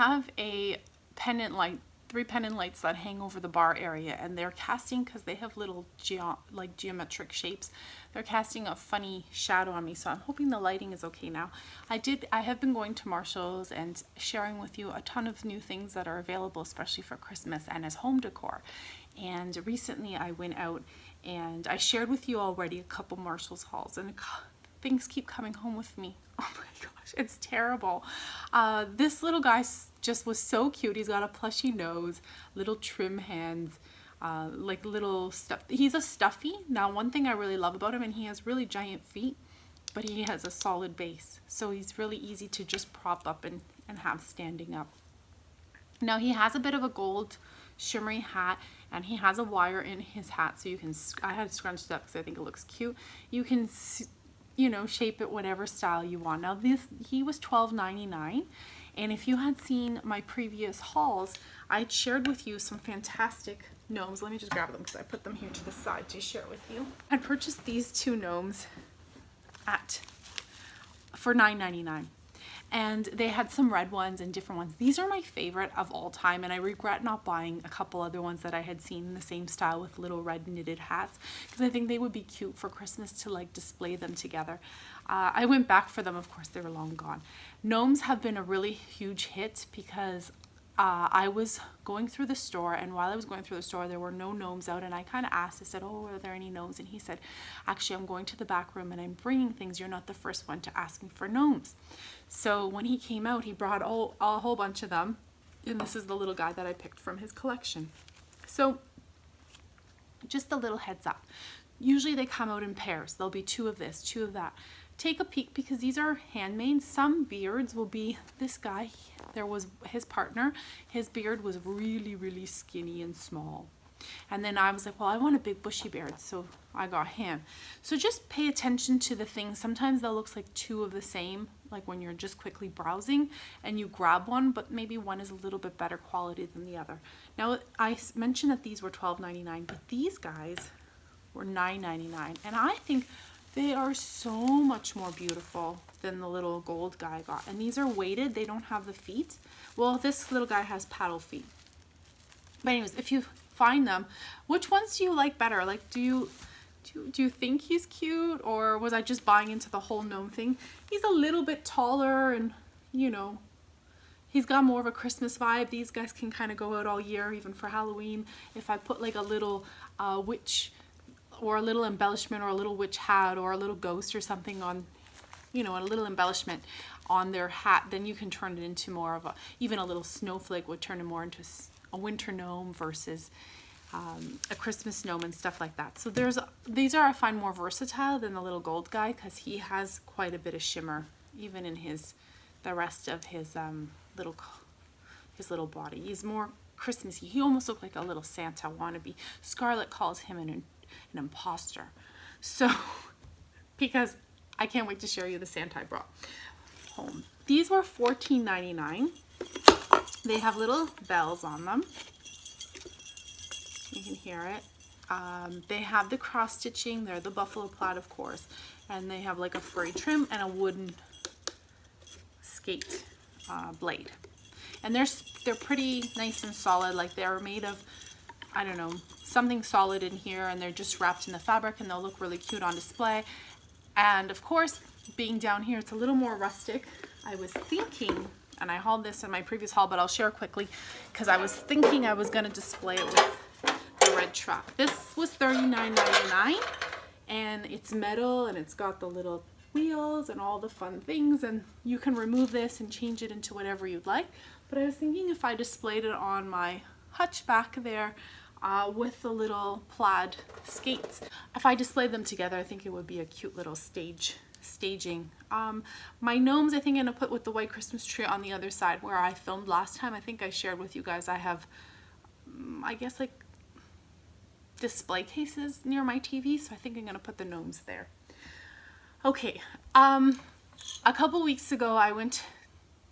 have a pendant light, 3 pendant lights that hang over the bar area, and they're casting, because they have little geometric shapes, they're casting a funny shadow on me. So I'm hoping the lighting is okay now. I have been going to Marshalls and sharing with you a ton of new things that are available, especially for Christmas and as home decor. And recently I went out and I shared with you already a couple Marshalls hauls, and things keep coming home with me. Oh my gosh, it's terrible. This little guy just was so cute. He's got a plushy nose, little trim hands, like little stuff. He's a stuffy. Now, one thing I really love about him, and he has really giant feet, but he has a solid base. So he's really easy to just prop up and have standing up. Now, he has a bit of a gold shimmery hat, and he has a wire in his hat, so you can, I had it scrunched up because I think it looks cute. You can, you know, shape it whatever style you want. Now he was $12.99, and if you had seen my previous hauls, I shared with you some fantastic gnomes. Let me just grab them because I put them here to the side to share with you. I purchased these 2 gnomes for $9.99. And they had some red ones and different ones. These are my favorite of all time, and I regret not buying a couple other ones that I had seen in the same style with little red knitted hats, because I think they would be cute for Christmas to like display them together. I went back for them. Of course, they were long gone. Gnomes have been a really huge hit because I was going through the store, and while I was going through the store, there were no gnomes out, and I kind of asked, I said, oh, are there any gnomes? And he said, actually, I'm going to the back room and I'm bringing things. You're not the first one to ask me for gnomes. So when he came out, he brought a whole bunch of them, and this is the little guy that I picked from his collection. So just a little heads up. Usually they come out in pairs. There'll be 2 of this, 2 of that. Take a peek, because these are handmade. Some beards will be, this guy, there was his partner, his beard was really, really skinny and small. And then I was like, well, I want a big bushy beard, so I got him. So just pay attention to the things. Sometimes they'll look like 2 of the same, like when you're just quickly browsing and you grab one, but maybe one is a little bit better quality than the other. Now, I mentioned that these were $12.99, but these guys were $9.99, and I think they are so much more beautiful than the little gold guy I got. And these are weighted. They don't have the feet. Well, this little guy has paddle feet. But anyways, if you find them, which ones do you like better? Like, do you think he's cute, or was I just buying into the whole gnome thing? He's a little bit taller, and you know, he's got more of a Christmas vibe. These guys can kind of go out all year, even for Halloween. If I put like a little witch, or a little embellishment, or a little witch hat, or a little ghost or something on, you know, a little embellishment on their hat, then you can turn it into more of a, even a little snowflake would turn it more into a winter gnome versus a Christmas gnome and stuff like that. So these are, I find, more versatile than the little gold guy, because he has quite a bit of shimmer even in the rest of his little body. He's more Christmassy. He almost looked like a little Santa wannabe. Scarlett calls him an imposter. So, because I can't wait to show you the Santa I brought home. These were $14.99. They have little bells on them. You can hear it. They have the cross stitching. They're the buffalo plaid, of course, and they have like a furry trim and a wooden skate blade. And they're pretty nice and solid. Like, they're made of, I don't know, something solid in here, and they're just wrapped in the fabric, and they'll look really cute on display. And of course, being down here, it's a little more rustic. I was thinking, and I hauled this in my previous haul, but I'll share quickly, because I was thinking I was going to display it with the red trap. This was $39.99, and it's metal, and it's got the little wheels and all the fun things, and you can remove this and change it into whatever you'd like. But I was thinking if I displayed it on my hutch back there with the little plaid skates, if I displayed them together, I think it would be a cute little staging. My gnomes, I think I'm gonna put with the white Christmas tree on the other side where I filmed last time. I think I shared with you guys I have, I guess, like display cases near my TV, so I think I'm gonna put the gnomes there. Okay, a couple weeks ago I went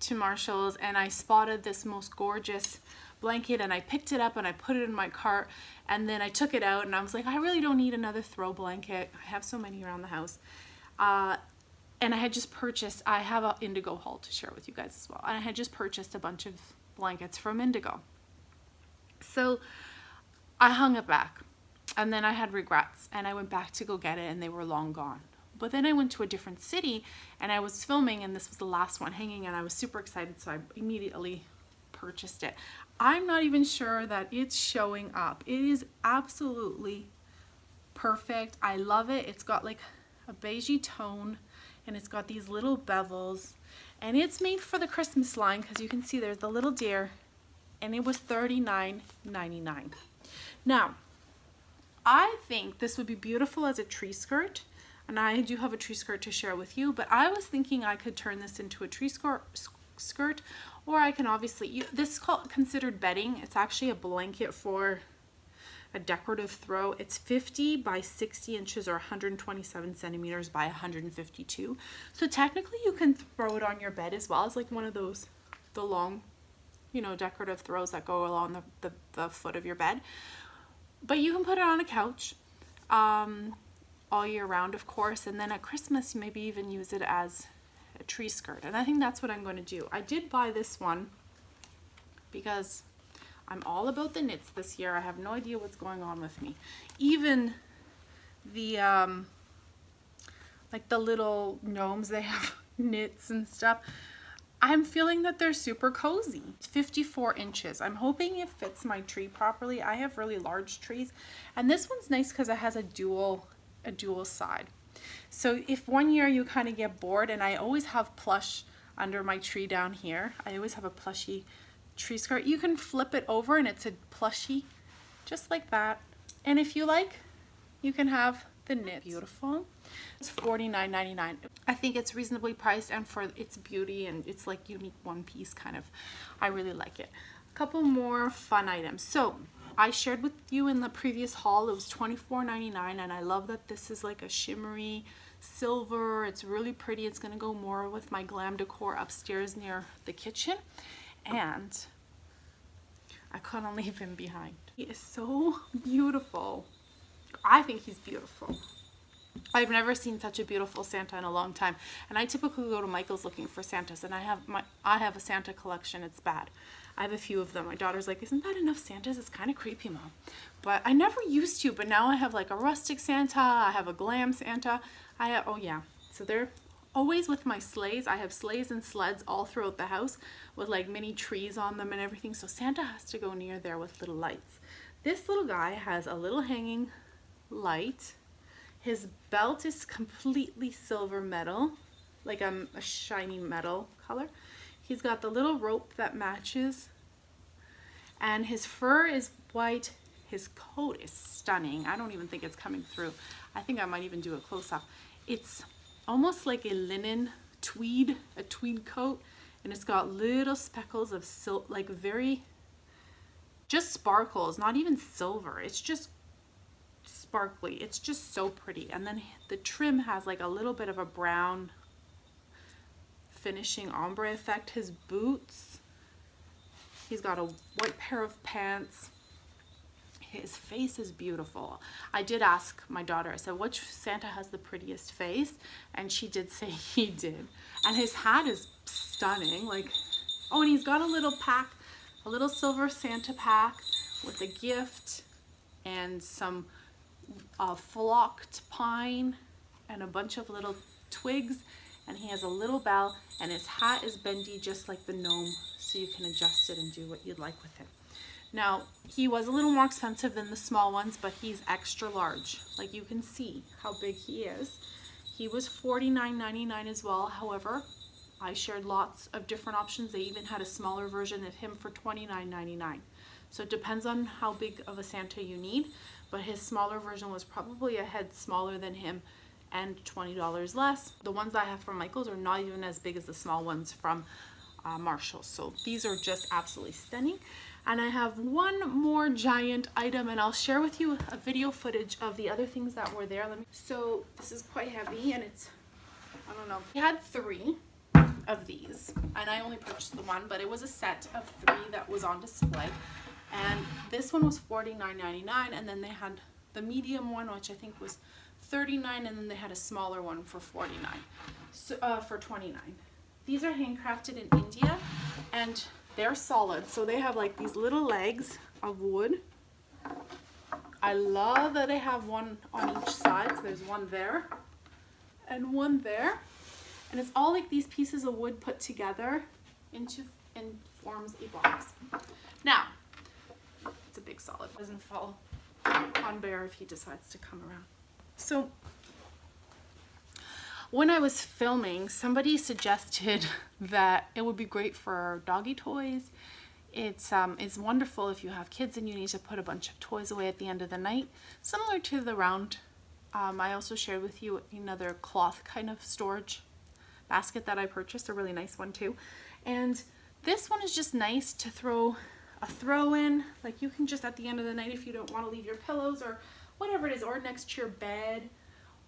to Marshalls and I spotted this most gorgeous blanket, and I picked it up and I put it in my cart, and then I took it out and I was like, I really don't need another throw blanket. I have so many around the house. And I had just purchased, I have an Indigo haul to share with you guys as well. And I had just purchased a bunch of blankets from Indigo. So I hung it back, and then I had regrets, and I went back to go get it, and they were long gone. But then I went to a different city, and I was filming, and this was the last one hanging, and I was super excited, so I immediately purchased it. I'm not even sure that it's showing up. It is absolutely perfect. I love it. It's got like a beigey tone, and it's got these little bevels, and it's made for the Christmas line, because you can see there's the little deer, and it was $39.99. Now, I think this would be beautiful as a tree skirt, and I do have a tree skirt to share with you, but I was thinking I could turn this into a tree skirt, or I can obviously, this is considered bedding. It's actually a blanket for a decorative throw. It's 50 by 60 inches or 127 centimeters by 152. So technically you can throw it on your bed as well as like one of those, the long, you know, decorative throws that go along the foot of your bed. But you can put it on a couch all year round, of course, and then at Christmas you maybe even use it as a tree skirt. And I think that's what I'm going to do. I did buy this one because I'm all about the knits this year. I have no idea what's going on with me. Even the like the little gnomes, they have knits and stuff. I'm feeling that they're super cozy. It's 54 inches. I'm hoping it fits my tree properly. I have really large trees, and this one's nice because it has a dual side. So if one year you kind of get bored, and I always have plush under my tree down here, I always have a plushy tree skirt. You can flip it over and it's a plushie just like that. And if you like, you can have the knit. Beautiful. It's $49.99. I think it's reasonably priced, and for its beauty, and it's like unique one piece kind of, I really like it. A couple more fun items. So I shared with you in the previous haul, it was $24.99, and I love that this is like a shimmery silver. It's really pretty. It's gonna go more with my glam decor upstairs near the kitchen. And I couldn't leave him behind. He is so beautiful. I think he's beautiful. I've never seen such a beautiful Santa in a long time. And I typically go to Michael's looking for Santas, and I have a Santa collection. It's bad. I have a few of them. My daughter's like, isn't that enough Santas? It's kind of creepy, Mom. But I never used to, but now I have like a rustic Santa. I have a glam Santa. Oh yeah. So they're always with my sleighs. I have sleighs and sleds all throughout the house with like mini trees on them and everything. So Santa has to go near there with little lights. This little guy has a little hanging light. His belt is completely silver metal, like a shiny metal color. He's got the little rope that matches, and his fur is white. His coat is stunning. I don't even think it's coming through. I think I might even do a close-up. It's almost like a linen tweed, a tweed coat, and it's got little speckles of silk, like very, just sparkles, not even silver. It's just sparkly. It's just so pretty. And then the trim has like a little bit of a brown finishing ombre effect. His boots, he's got a white pair of pants. His face is beautiful. I did ask my daughter, I said, which Santa has the prettiest face? And she did say he did. And his hat is stunning. Like, oh, and he's got a little pack, a little silver Santa pack with a gift and some flocked pine and a bunch of little twigs, and he has a little bell, and his hat is bendy just like the gnome, so you can adjust it and do what you'd like with it. Now, he was a little more expensive than the small ones, but he's extra large. Like, you can see how big he is. He was $49.99 as well. However, I shared lots of different options. They even had a smaller version of him for $29.99. So it depends on how big of a Santa you need, but his smaller version was probably a head smaller than him and $20 less. The ones I have from Michael's are not even as big as the small ones from Marshalls. So these are just absolutely stunning. And I have one more giant item, and I'll share with you a video footage of the other things that were there. So this is quite heavy, and it's, I don't know. We had 3 of these, and I only purchased the one, but it was a set of 3 that was on display. And this one was $49.99, and then they had the medium one, which I think was $39, and then they had a smaller one for $49. So for $29. These are handcrafted in India, and they're solid. So they have like these little legs of wood. I love that they have one on each side. So there's one there and one there, and it's all like these pieces of wood put together and forms a box. Now, it's a big solid. It doesn't fall on Bear if he decides to come around. So when I was filming, somebody suggested that it would be great for doggy toys. It's wonderful if you have kids and you need to put a bunch of toys away at the end of the night, similar to the round. I also shared with you another cloth kind of storage basket that I purchased, a really nice one too. And this one is just nice to throw a throw in, like you can just at the end of the night, if you don't want to leave your pillows or whatever it is, or next to your bed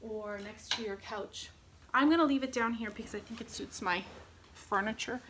or next to your couch. I'm gonna leave it down here because I think it suits my furniture.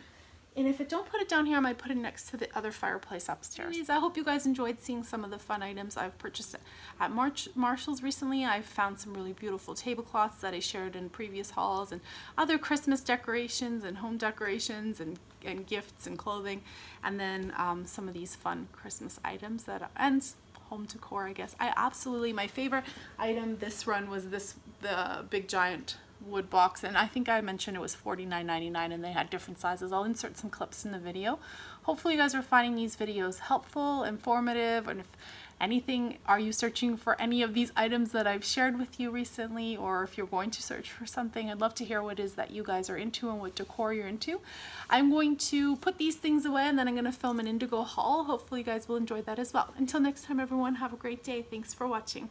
And if I don't put it down here, I might put it next to the other fireplace upstairs. I hope you guys enjoyed seeing some of the fun items I've purchased at Marshalls recently. I've found some really beautiful tablecloths that I shared in previous hauls, and other Christmas decorations and home decorations and gifts and clothing. And then some of these fun Christmas items and home decor, I guess. My favorite item this run was the big giant wood box, and I think I mentioned it was $49.99, and they had different sizes. I'll insert some clips in the video. Hopefully you guys are finding these videos helpful, informative, and if anything, are you searching for any of these items that I've shared with you recently, or if you're going to search for something, I'd love to hear what it is that you guys are into and what decor you're into. I'm going to put these things away, and then I'm going to film an indigo haul. Hopefully you guys will enjoy that as well. Until next time, everyone, have a great day. Thanks for watching.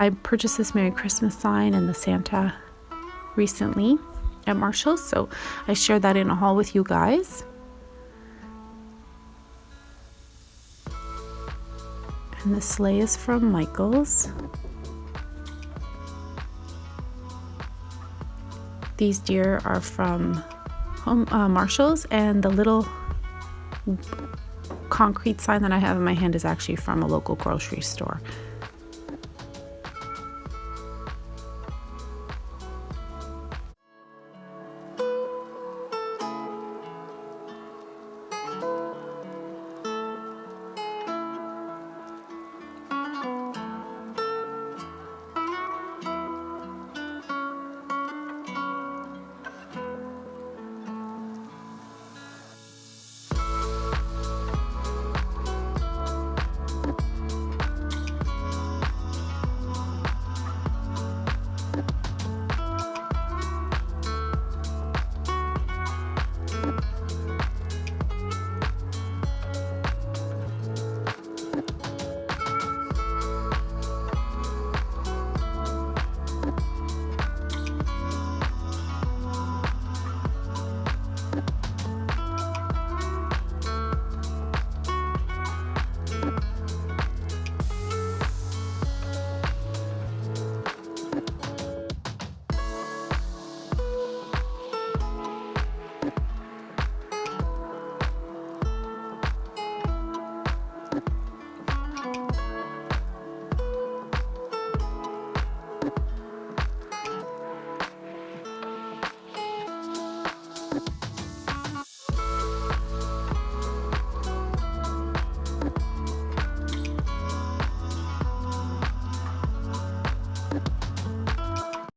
I purchased this Merry Christmas sign and the Santa recently at Marshalls, so I shared that in a haul with you guys. And the sleigh is from Michael's. These deer are from Marshalls, and the little concrete sign that I have in my hand is actually from a local grocery store.